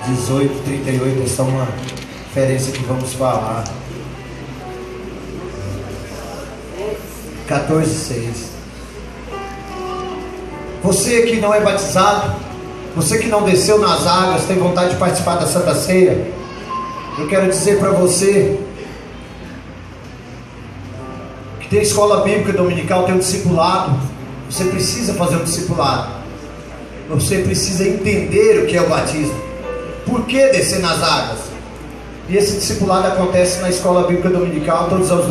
18:38, essa é uma referência que vamos falar. 14:6. Você que não é batizado, você que não desceu nas águas, tem vontade de participar da Santa Ceia, eu quero dizer para você que tem escola bíblica dominical, tem um discipulado. Você precisa fazer um discipulado. Você precisa entender o que é o batismo. Por que descer nas águas? E esse discipulado acontece na escola bíblica dominical todos os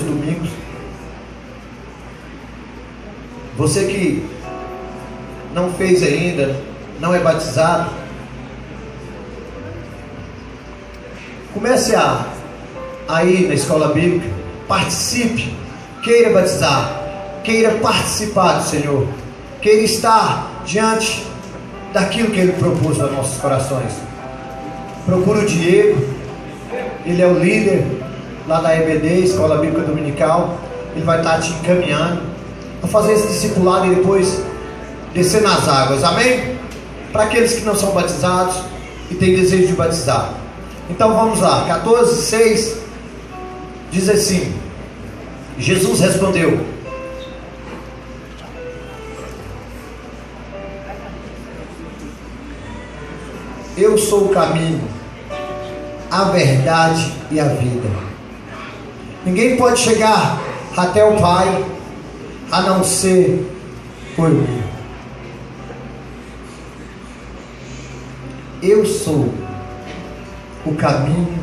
domingos. Você que não fez ainda, não é batizado, comece a ir na escola bíblica, participe, queira batizar, queira participar do Senhor, queira estar diante daquilo que Ele propôs para nossos corações. Procura o Diego, ele é o líder lá da EBD, Escola Bíblica Dominical. Ele vai estar te encaminhando a fazer esse discipulado e depois descer nas águas, amém? Para aqueles que não são batizados e têm desejo de batizar. Então vamos lá, 14:6 diz assim: Jesus respondeu: eu sou o caminho, a verdade e a vida. Ninguém pode chegar até o Pai a não ser por mim. Eu sou o caminho,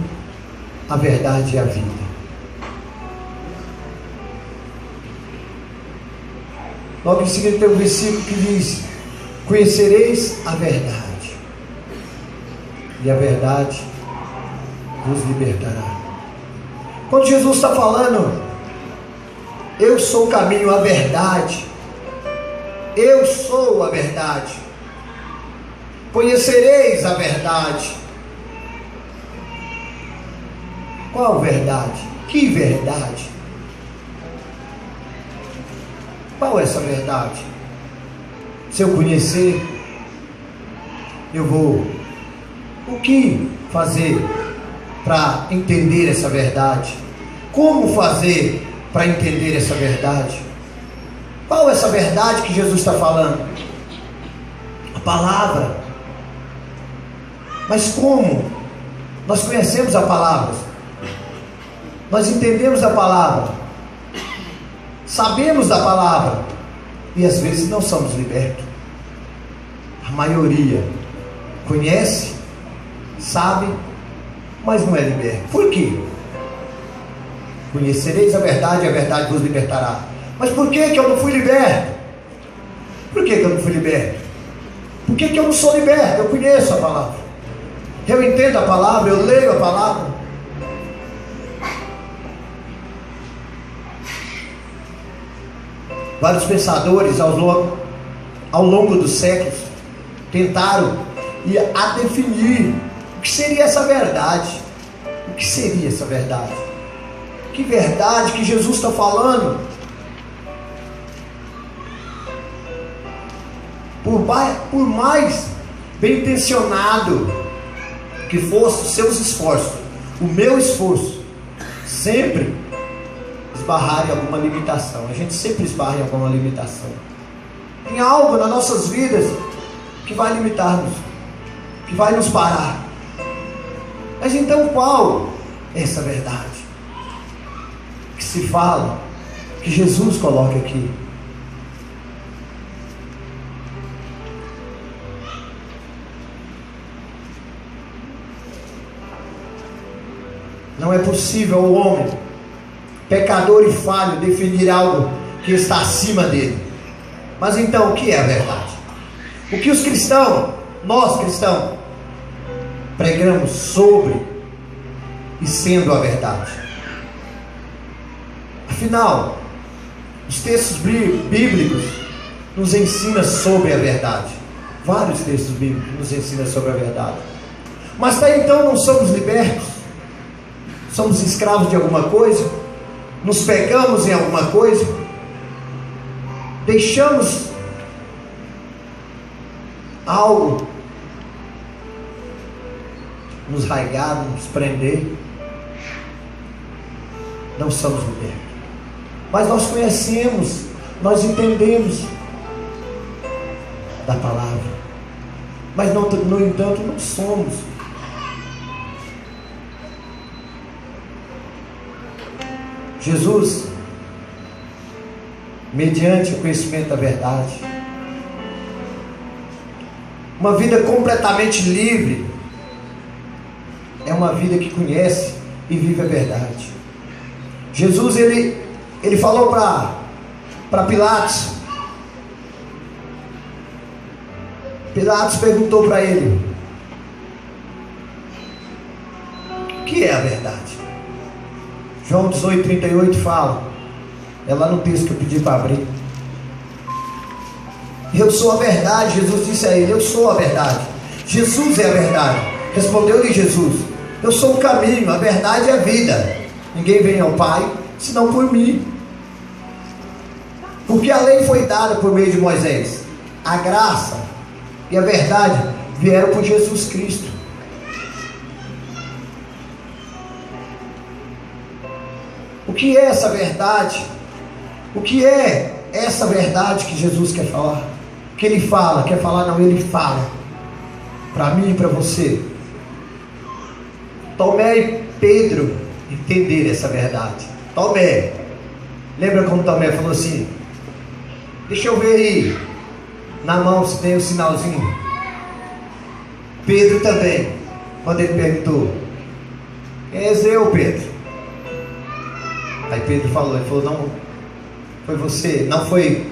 a verdade e a vida. Logo em seguida tem um versículo que diz: conhecereis a verdade, e a verdade vos libertará. Quando Jesus está falando, eu sou o caminho, a verdade, eu sou a verdade, conhecereis a verdade. Qual verdade? Que verdade? Qual é essa verdade? Se eu conhecer, eu vou o que fazer para entender essa verdade? Como fazer para entender essa verdade? Qual é essa verdade que Jesus está falando? A palavra. Mas como? Nós conhecemos a palavra, nós entendemos a palavra, sabemos da palavra, e às vezes não somos libertos. A maioria conhece, sabe, mas não é liberto. Por quê? Conhecereis a verdade vos libertará. Mas por que eu não fui liberto? Por que eu não fui liberto? Por que eu não sou liberto? Eu conheço a palavra, eu entendo a palavra, eu leio a palavra. Vários pensadores ao longo dos séculos tentaram a definir o que seria essa verdade. O que seria essa verdade? Que verdade que Jesus está falando? Por mais bem intencionado que fosse os seus esforços, o meu esforço sempre esbarrar em alguma limitação. A gente sempre esbarra em alguma limitação. Tem algo nas nossas vidas que vai limitar-nos, que vai nos parar. Mas então qual é essa verdade que se fala, que Jesus coloca aqui? Não é possível ao homem, pecador e falho, definir algo que está acima dele. Mas então, o que é a verdade? O que os cristãos, nós cristãos, pregamos sobre e sendo a verdade? Afinal, os textos bíblicos nos ensinam sobre a verdade. Vários textos bíblicos nos ensinam sobre a verdade. Mas até então não somos libertos? Somos escravos de alguma coisa? Nos pegamos em alguma coisa? Deixamos algo nos raigar, nos prender. Não somos libertos. Mas nós conhecemos, nós entendemos da palavra. Mas no entanto não somos. Jesus, mediante o conhecimento da verdade, uma vida completamente livre, é uma vida que conhece e vive a verdade. Jesus, ele falou para Pilatos. Pilatos perguntou para ele: o que é a verdade? João 18:38 fala, é lá no texto que eu pedi para abrir. Eu sou a verdade. Jesus disse a ele: eu sou a verdade. Jesus é a verdade. Respondeu-lhe Jesus: eu sou o caminho, a verdade e a vida. Ninguém vem ao Pai senão por mim. Porque a lei foi dada por meio de Moisés, a graça e a verdade vieram por Jesus Cristo. O que é essa verdade? O que é essa verdade que Jesus quer falar? Que Ele fala, quer falar não, Ele fala para mim e para você. Tomé e Pedro entenderam essa verdade. Tomé, lembra como Tomé falou assim: deixa eu ver aí na mão se tem um sinalzinho. Pedro também, quando ele perguntou: quem és eu, Pedro? Aí Pedro falou, ele falou: não foi você, não foi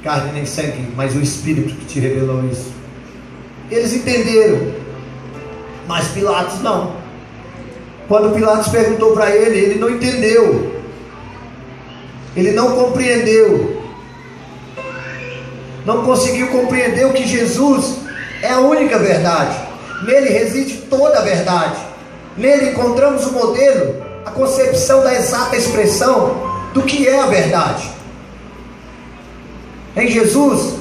carne nem sangue, mas o Espírito que te revelou isso. Eles entenderam, mas Pilatos não. Quando Pilatos perguntou para ele, ele não entendeu, ele não compreendeu, não conseguiu compreender o que Jesus é a única verdade. Nele reside toda a verdade. Nele encontramos o modelo, a concepção da exata expressão do que é a verdade. Em Jesus,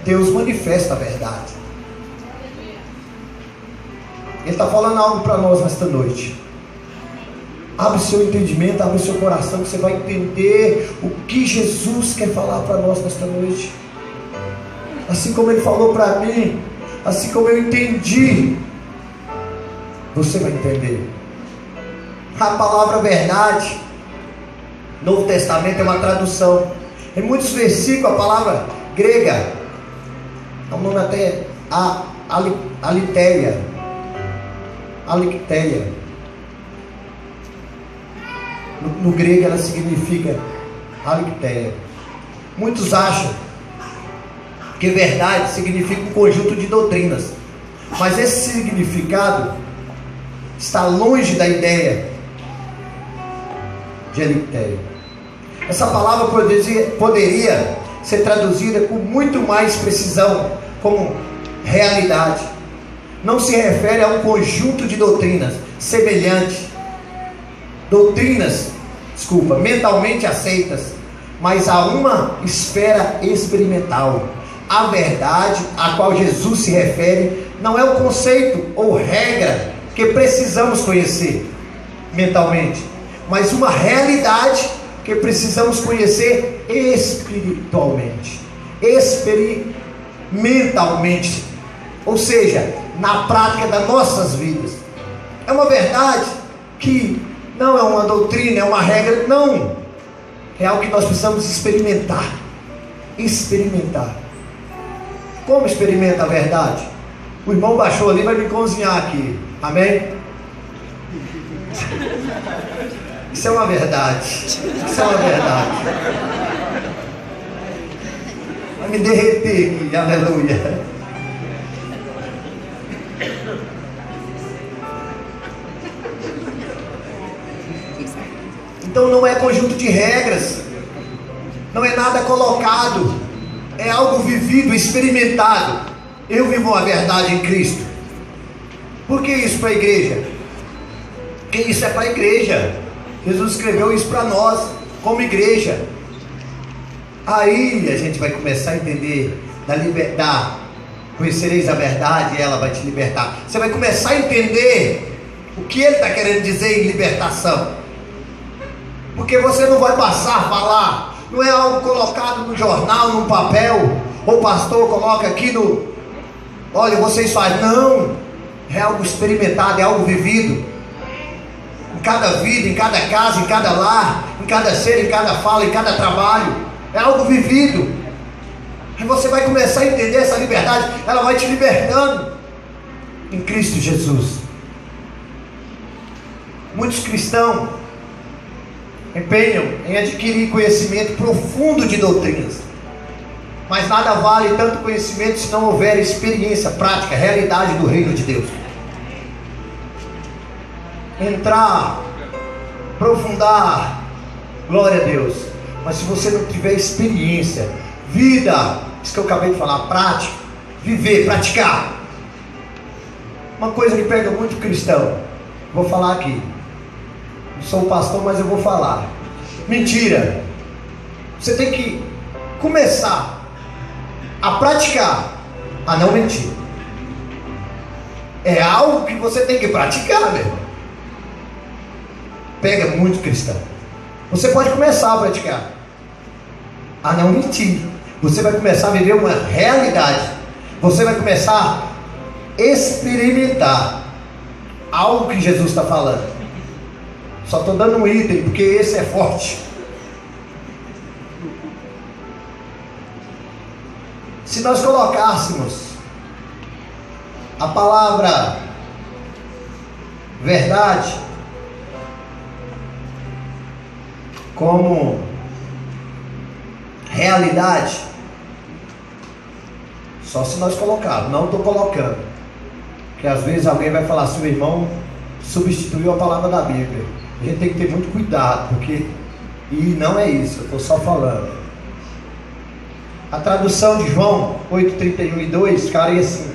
Deus manifesta a verdade. Ele está falando algo para nós nesta noite. Abre o seu entendimento, abre o seu coração, que você vai entender o que Jesus quer falar para nós nesta noite. Assim como Ele falou para mim, assim como eu entendi, você vai entender. A palavra verdade, Novo Testamento, é uma tradução. Em muitos versículos a palavra grega, é um nome até alitéia. No grego ela significa alicteia. Muitos acham que verdade significa um conjunto de doutrinas, mas esse significado está longe da ideia de alicteia. Essa palavra poderia ser traduzida com muito mais precisão como realidade. Não se refere a um conjunto de doutrinas semelhantes, mentalmente aceitas, mas a uma esfera experimental. A verdade a qual Jesus se refere não é um conceito ou regra que precisamos conhecer mentalmente, mas uma realidade que precisamos conhecer espiritualmente, experimentalmente, ou seja, na prática das nossas vidas. É uma verdade que não é uma doutrina, é uma regra, não. É algo que nós precisamos experimentar. Como experimenta a verdade? O irmão baixou ali, vai me cozinhar aqui. Amém? Isso é uma verdade. Vai me derreter aqui, aleluia. Então não é conjunto de regras, não é nada colocado, é algo vivido, experimentado. Eu vivo a verdade em Cristo. Por que isso para a igreja? Porque isso é para a igreja. Jesus escreveu isso para nós, como igreja. Aí a gente vai começar a entender Conhecereis a verdade e ela vai te libertar. Você vai começar a entender o que ele está querendo dizer em libertação. Porque você não vai passar a falar. Não é algo colocado no jornal, num papel. Ou o pastor coloca aqui no... Olha, vocês fazem. Não. É algo experimentado, é algo vivido. Em cada vida, em cada casa, em cada lar, em cada ser, em cada fala, em cada trabalho. É algo vivido. Aí você vai começar a entender essa liberdade. Ela vai te libertando em Cristo Jesus. Muitos cristãos empenham em adquirir conhecimento profundo de doutrinas, mas nada vale tanto conhecimento se não houver experiência prática, realidade do reino de Deus. Entrar, aprofundar, glória a Deus. Mas se você não tiver experiência, vida, isso que eu acabei de falar, prática, viver, praticar. Uma coisa que pega muito cristão, vou falar aqui. Não sou pastor, mas eu vou falar. Mentira. Você tem que começar a praticar, a não mentir. É algo que você tem que praticar, meu irmão. Pega muito cristão. Você pode começar a praticar, a não mentir. Você vai começar a viver uma realidade. Você vai começar a experimentar algo que Jesus está falando. Só estou dando um item, porque esse é forte. Se nós colocássemos a palavra verdade como realidade, só se nós colocarmos, não estou colocando, porque às vezes alguém vai falar assim: o irmão substituiu a palavra da Bíblia. A gente tem que ter muito cuidado, porque, e não é isso, eu estou só falando. A tradução de João 8:31 e 2 ficaria assim: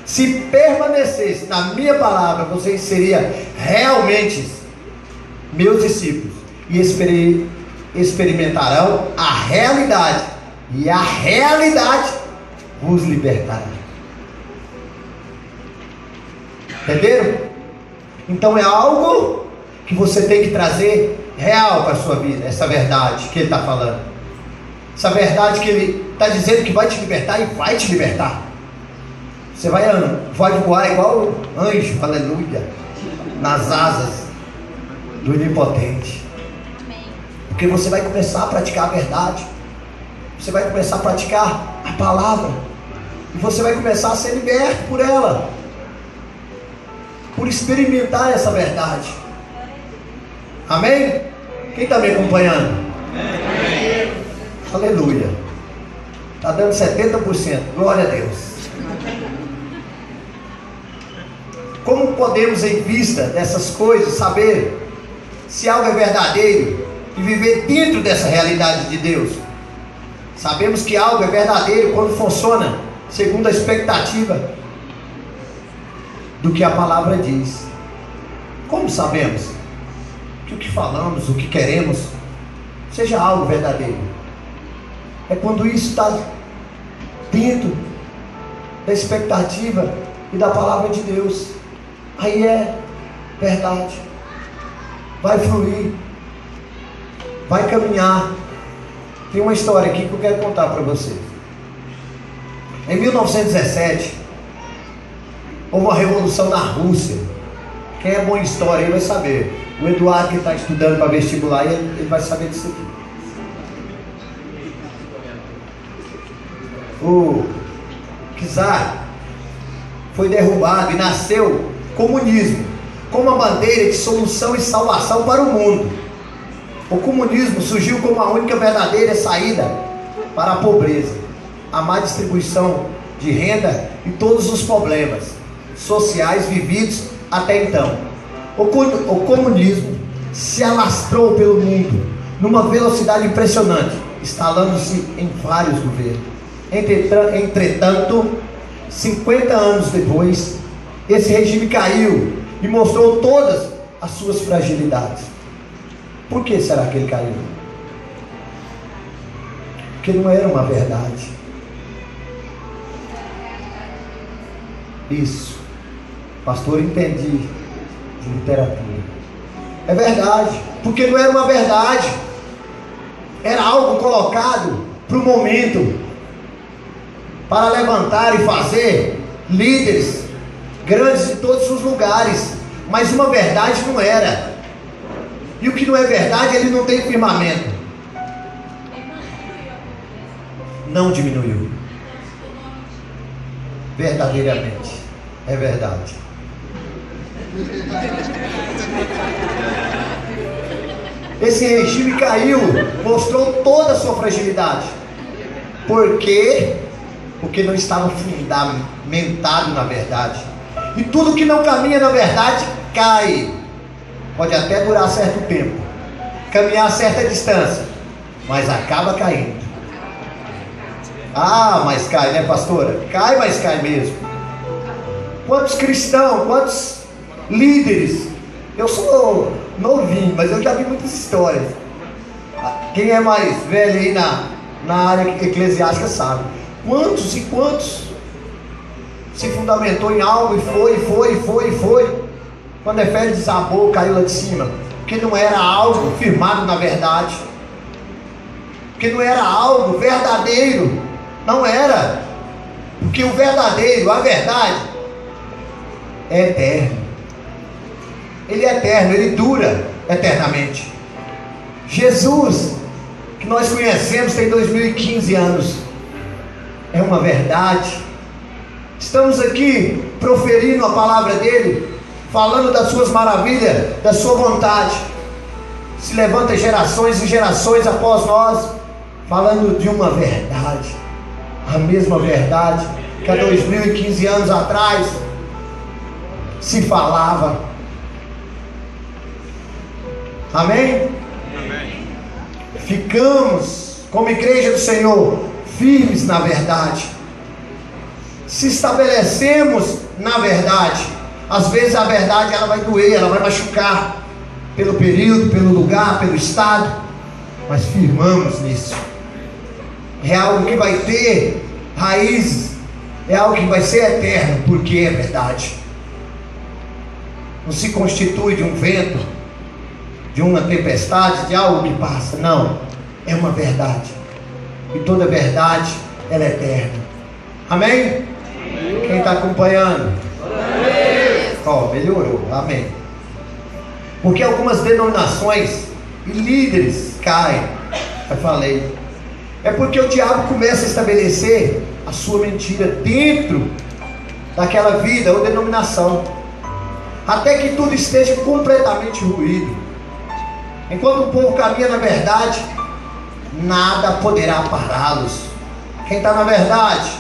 se permanecesse na minha palavra, vocês seriam realmente meus discípulos, e experimentarão a realidade, e a realidade vos libertará. Entenderam? Então é algo que você tem que trazer real para a sua vida, essa verdade que ele está falando, essa verdade que ele está dizendo que vai te libertar, e vai te libertar. Você vai voar igual anjo, aleluia, nas asas do onipotente. Porque você vai começar a praticar a verdade, você vai começar a praticar a palavra, e você vai começar a ser liberto por ela, por experimentar essa verdade. Amém? Quem está me acompanhando? Amém. Aleluia. Está dando 70%. Glória a Deus. Como podemos, em vista dessas coisas, saber se algo é verdadeiro e viver dentro dessa realidade de Deus? Sabemos que algo é verdadeiro quando funciona segundo a expectativa do que a palavra diz. Como sabemos que o que falamos, o que queremos, seja algo verdadeiro? É quando isso está dentro da expectativa e da palavra de Deus. Aí é verdade. Vai fluir, vai caminhar. Tem uma história aqui que eu quero contar para vocês. Em 1917 houve uma revolução na Rússia. Quem é bom em história aí vai saber. O Eduardo, que está estudando para vestibular, ele vai saber disso aqui. O czar foi derrubado e nasceu comunismo como uma bandeira de solução e salvação para o mundo. O comunismo surgiu como a única verdadeira saída para a pobreza, a má distribuição de renda e todos os problemas sociais vividos até então. O comunismo se alastrou pelo mundo numa velocidade impressionante, instalando-se em vários governos. Entretanto, 50 anos depois, esse regime caiu e mostrou todas as suas fragilidades. Por que será que ele caiu? Porque não era uma verdade. Isso, pastor, entendi de literatura. É verdade, porque não era uma verdade, era algo colocado para o momento, para levantar e fazer líderes grandes em todos os lugares, mas uma verdade não era. E o que não é verdade, ele não tem firmamento. Não diminuiu. Verdadeiramente. É verdade. Esse regime caiu, mostrou toda a sua fragilidade. Por quê? Porque não estava fundamentado na verdade. E tudo que não caminha na verdade, cai. Pode até durar certo tempo, caminhar certa distância, mas acaba caindo. Ah, mas cai, né, pastora? Cai, mas cai mesmo. Quantos cristãos, quantos líderes? Eu sou novinho, mas eu já vi muitas histórias. Quem é mais velho aí na área eclesiástica sabe. Quantos e quantos se fundamentou em algo e foi. Quando a fé desabou, caiu lá de cima. Porque não era algo firmado na verdade. Porque não era algo verdadeiro. Não era. Porque o verdadeiro, a verdade, é eterno. Ele é eterno, ele dura eternamente. Jesus, que nós conhecemos, tem 2015 anos. É uma verdade. Estamos aqui proferindo a palavra dele, falando das suas maravilhas, da sua vontade. Se levanta gerações e gerações após nós, falando de uma verdade, a mesma verdade que há 2015 anos atrás se falava. Amém? Amém. Ficamos como igreja do Senhor firmes na verdade. Se estabelecemos na verdade, às vezes a verdade ela vai doer, ela vai machucar, pelo período, pelo lugar, pelo estado, mas firmamos nisso. É algo que vai ter raízes, é algo que vai ser eterno, porque é verdade. Não se constitui de um vento, de uma tempestade, de algo que passa. Não, é uma verdade. E toda verdade, ela é eterna. Amém? Quem está acompanhando? Ó, melhorou. Amém. Porque algumas denominações e líderes caem. Eu falei. É porque o diabo começa a estabelecer a sua mentira dentro daquela vida ou denominação, até que tudo esteja completamente ruído. Enquanto o povo caminha na verdade, nada poderá pará-los. Quem está na verdade?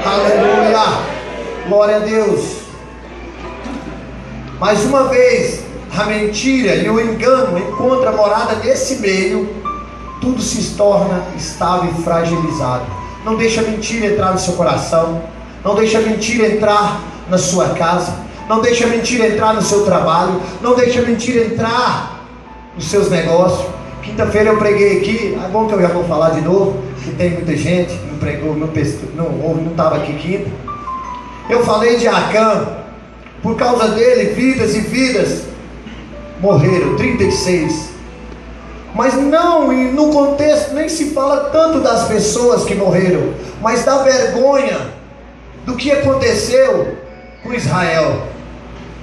Amém. Aleluia, glória a Deus. Mais uma vez, a mentira e o engano encontram morada nesse meio, tudo se torna estável e fragilizado. Não deixa a mentira entrar no seu coração, não deixa a mentira entrar na sua casa, não deixa a mentira entrar no seu trabalho, não deixa a mentira entrar nos seus negócios. Quinta-feira eu preguei aqui, é bom que eu já vou falar de novo, que tem muita gente que não pregou, não estava aqui quinta. Eu falei de Acã, por causa dele, vidas e vidas morreram, 36. Mas não, no contexto nem se fala tanto das pessoas que morreram, mas da vergonha do que aconteceu com Israel.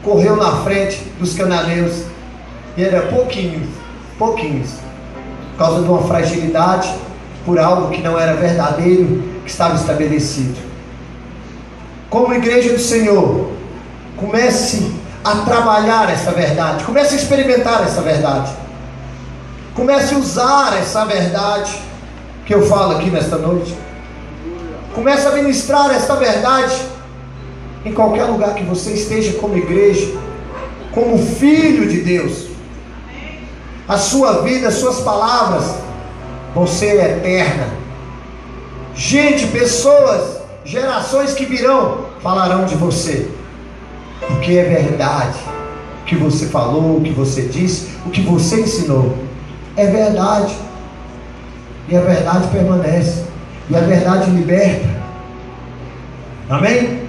Correu na frente dos cananeus, e era pouquinhos, por causa de uma fragilidade, por algo que não era verdadeiro, que estava estabelecido. Como igreja do Senhor, comece a trabalhar essa verdade, comece a experimentar essa verdade, comece a usar essa verdade que eu falo aqui nesta noite, comece a ministrar essa verdade em qualquer lugar que você esteja como igreja, como filho de Deus. A sua vida, as suas palavras vão ser eterna. Gente, pessoas, gerações que virão falarão de você, porque é verdade o que você falou, o que você disse, o que você ensinou. É verdade, e a verdade permanece, e a verdade liberta. Amém?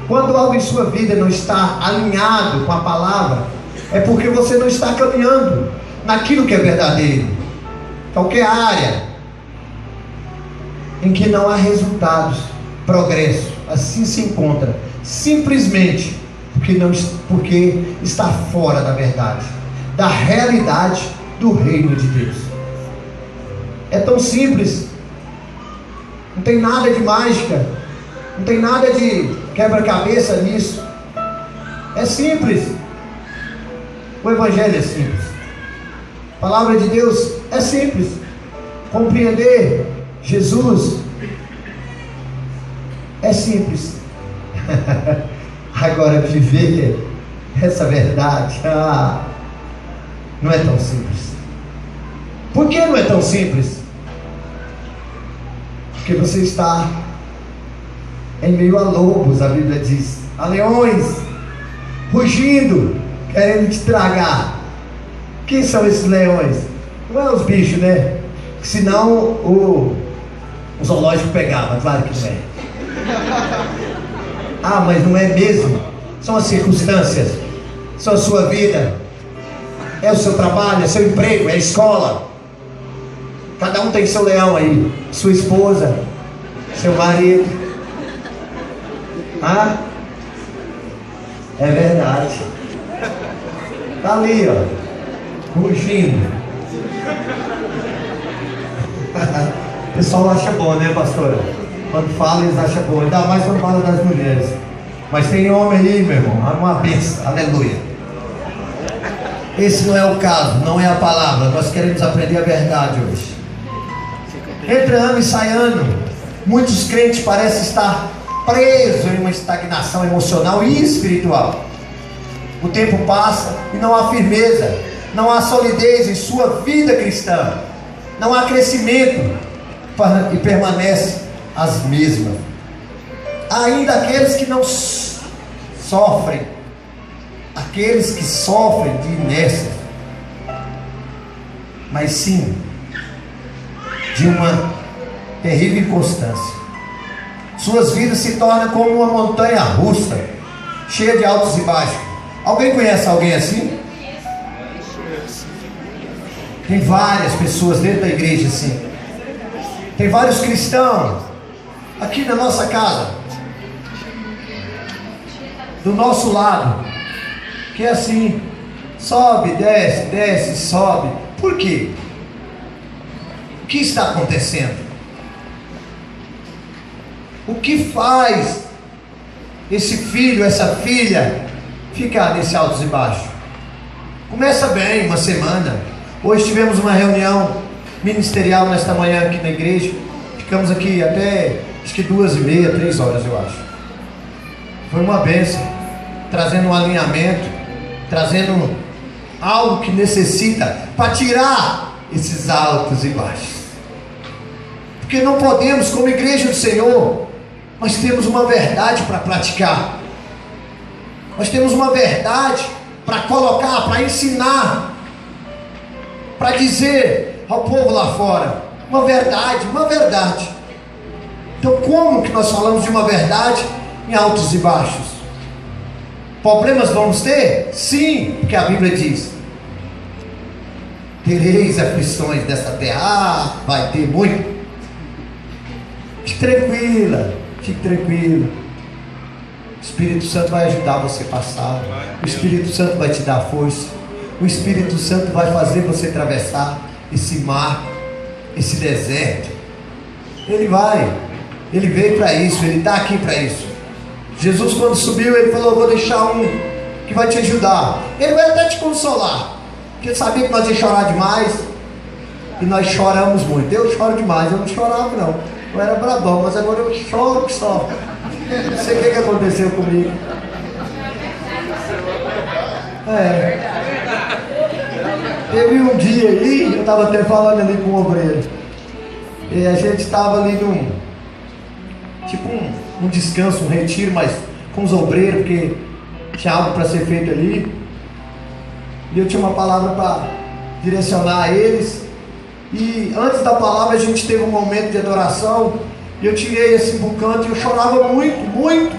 Quando algo em sua vida não está alinhado com a palavra, é porque você não está caminhando naquilo que é verdadeiro. Qualquer área em que não há resultados, progresso, assim se encontra, simplesmente porque está fora da verdade, da realidade do reino de Deus. É tão simples, não tem nada de mágica, não tem nada de quebra-cabeça nisso. É simples. O Evangelho é simples. A palavra de Deus é simples. Compreender Jesus é simples. Agora, viver essa verdade, não é tão simples. Por que não é tão simples? Porque você está em meio a lobos, a Bíblia diz, a leões, rugindo, querendo te tragar. Quem são esses leões? Não é os bichos, né? Senão o zoológico pegava, claro que não é. Mas não é mesmo? São as circunstâncias, são a sua vida, é o seu trabalho, é seu emprego, é a escola. Cada um tem seu leão aí, sua esposa, seu marido. É verdade. Tá ali, ó, rugindo. O pessoal acha bom, né, pastora? Quando fala, eles acham bom. Ainda mais quando fala das mulheres. Mas tem homem aí, meu irmão, uma bênção, aleluia. Esse não é o caso, não é a palavra. Nós queremos aprender a verdade hoje. Entre ano e sai ano, muitos crentes parecem estar presos em uma estagnação emocional e espiritual. O tempo passa e não há firmeza, não há solidez em sua vida cristã, não há crescimento e permanece as mesmas. Há ainda aqueles que não sofrem, aqueles que sofrem de inércia, mas sim de uma terrível inconstância. Suas vidas se tornam como uma montanha russa, cheia de altos e baixos. Alguém conhece alguém assim? Tem várias pessoas dentro da igreja assim. Tem vários cristãos aqui na nossa casa, do nosso lado, que é assim, sobe, desce, desce, sobe. Por quê? O que está acontecendo? O que faz esse filho, essa filha ficar nesse altos e baixos? Começa bem, uma semana. Hoje tivemos uma reunião ministerial nesta manhã aqui na igreja. Ficamos aqui até acho que 2h30, 3 horas eu acho. Foi uma bênção, trazendo um alinhamento, trazendo algo que necessita para tirar esses altos e baixos. Porque não podemos, como igreja do Senhor, nós temos uma verdade para praticar. Nós temos uma verdade para colocar, para ensinar, para dizer ao povo lá fora. Uma verdade, uma verdade. Então como que nós falamos de uma verdade em altos e baixos? Problemas vamos ter? Sim, porque a Bíblia diz: tereis aflições dessa terra. Vai ter muito. Fique tranquila, fique tranquilo. O Espírito Santo vai ajudar você a passar. O Espírito Santo vai te dar força. O Espírito Santo vai fazer você atravessar esse mar, esse deserto. Ele vai. Ele veio para isso, ele está aqui para isso. Jesus, quando subiu, ele falou: vou deixar um que vai te ajudar. Ele vai até te consolar, porque ele sabia que nós ia chorar demais. E nós choramos muito. Eu choro demais. Eu não chorava não, eu era brabão, mas agora eu choro que só. Não sei o que aconteceu comigo. Teve um dia aí, eu estava até falando ali com o obreiro, e a gente estava ali num tipo um descanso, um retiro, mas com os obreiros, porque tinha algo para ser feito ali. E eu tinha uma palavra para direcionar a eles. E antes da palavra a gente teve um momento de adoração. E eu tirei assim pro canto e eu chorava muito, muito.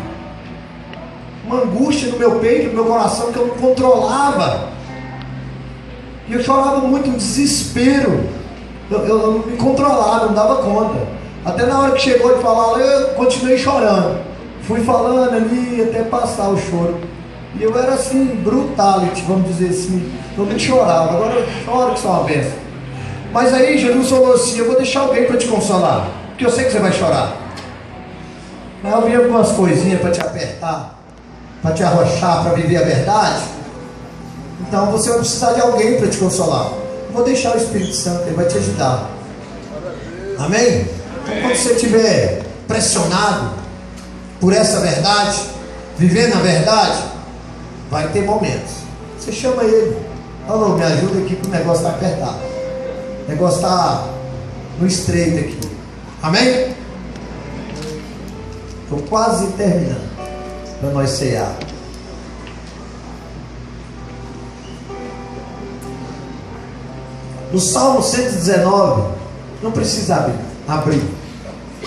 uma angústia no meu peito, no meu coração, que eu não controlava. E eu chorava muito, um desespero. Eu não me controlava, não dava conta. Até na hora que chegou de falar, eu continuei chorando. Fui falando ali até passar o choro. E eu era assim, brutality, vamos dizer assim. Eu nem chorava, agora eu choro que só uma benção. Mas aí Jesus falou assim: eu vou deixar alguém para te consolar, porque eu sei que você vai chorar. Mas eu vi algumas coisinhas para te apertar, para te arrochar, para viver a verdade. Então você vai precisar de alguém para te consolar. Eu vou deixar o Espírito Santo, ele vai te ajudar. Amém? Então quando você estiver pressionado por essa verdade, vivendo a verdade, vai ter momentos. Você chama ele: alô, me ajuda aqui que o negócio está apertado. O negócio está no estreito aqui. Amém? Estou quase terminando para nós cear. No Salmo 119, não precisa abrir.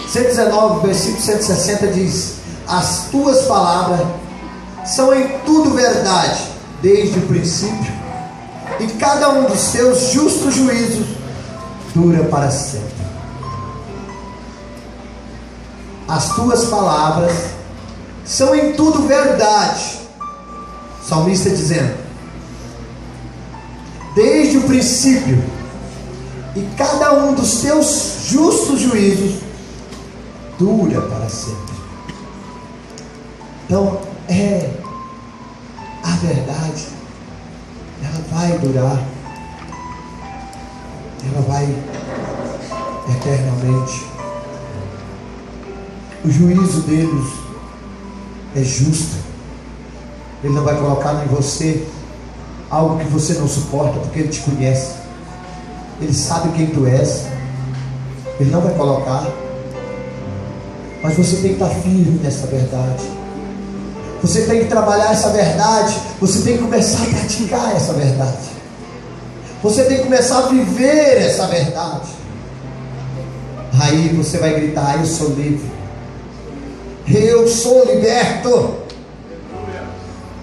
119, versículo 160 diz: as tuas palavras são em tudo verdade, desde o princípio, e cada um dos teus justos juízos dura para sempre. As tuas palavras são em tudo verdade. O salmista dizendo: desde o princípio, e cada um dos teus justos juízos dura para sempre. Então a verdade, ela vai durar, ela vai eternamente. O juízo deles é justo. Ele não vai colocar em você algo que você não suporta, porque Ele te conhece, Ele sabe quem tu és. Ele não vai colocar. Mas você tem que estar firme nessa verdade. Você tem que trabalhar essa verdade. Você tem que começar a praticar essa verdade. Você tem que começar a viver essa verdade. Aí você vai gritar: eu sou livre, eu sou liberto,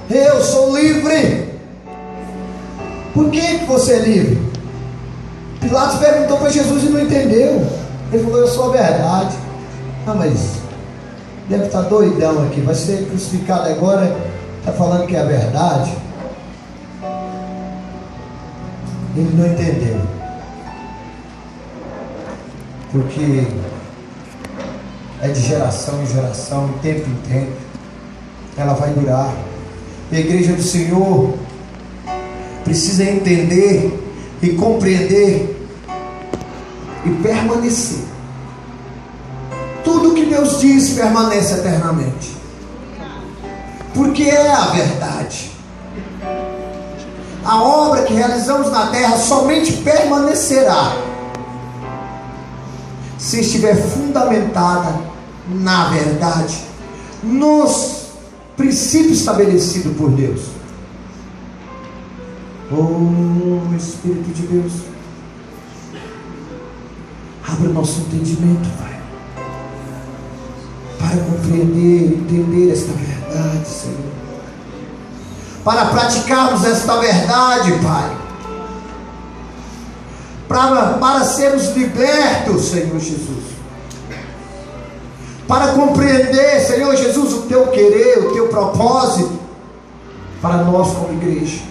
eu sou livre. Por que você é livre? Pilatos perguntou para Jesus e não entendeu. Ele falou: eu sou a verdade. Ah, mas deve estar doidão aqui, vai ser crucificado agora, está falando que é a verdade. Ele não entendeu, porque é de geração em geração, de tempo em tempo, ela vai durar. E a igreja do Senhor precisa entender e compreender e permanecer. Tudo que Deus diz permanece eternamente, porque é a verdade. A obra que realizamos na terra somente permanecerá se estiver fundamentada na verdade, nos princípios estabelecidos por Deus. Oh Espírito de Deus, abre o nosso entendimento, Pai, para compreender, entender esta verdade, Senhor, para praticarmos esta verdade, Pai, para sermos libertos, Senhor Jesus, para compreender, Senhor Jesus, o Teu querer, o Teu propósito para nós como igreja.